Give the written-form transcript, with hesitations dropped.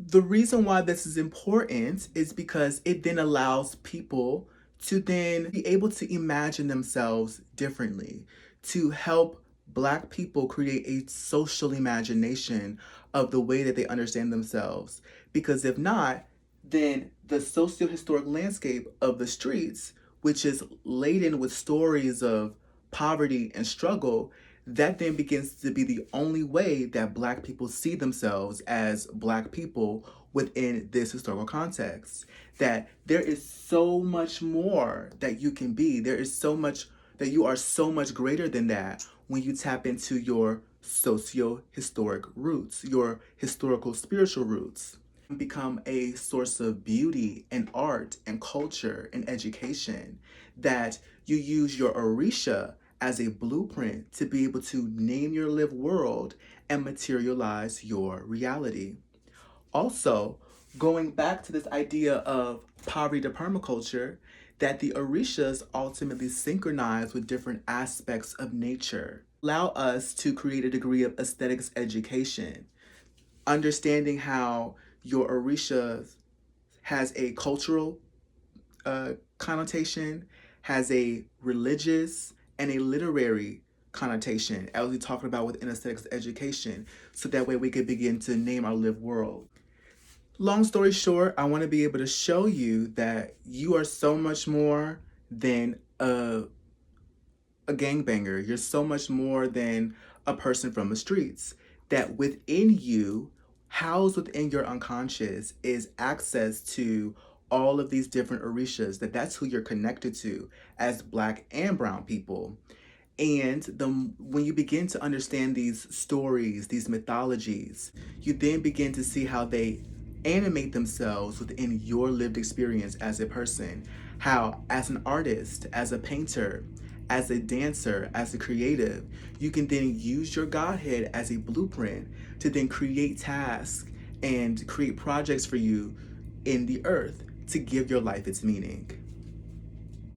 The reason why this is important is because it then allows people to then be able to imagine themselves differently, to help Black people create a social imagination of the way that they understand themselves. Because if not, then the socio-historic landscape of the streets, which is laden with stories of poverty and struggle, that then begins to be the only way that Black people see themselves as Black people within this historical context. That there is so much more that you can be. There is so much that you are so much greater than that when you tap into your socio-historic roots, your historical spiritual roots. Become a source of beauty and art and culture and education, that you use your Orisha as a blueprint to be able to name your live world and materialize your reality. Also, going back to this idea of poverty to permaculture, that the Orishas ultimately synchronize with different aspects of nature, allow us to create a degree of aesthetics education, understanding how your Orisha has a cultural connotation, has a religious and a literary connotation, as we talked about with aesthetics education, so that way we could begin to name our lived world. Long story short, I want to be able to show you that you are so much more than a gangbanger. You're so much more than a person from the streets. That within you, housed within your unconscious, is access to all of these different orishas, that's who you're connected to as Black and brown people. And when you begin to understand these stories, these mythologies, you then begin to see how they animate themselves within your lived experience as a person. How, as an artist, as a painter, as a dancer, as a creative, you can then use your Godhead as a blueprint to then create tasks and create projects for you in the earth to give your life its meaning.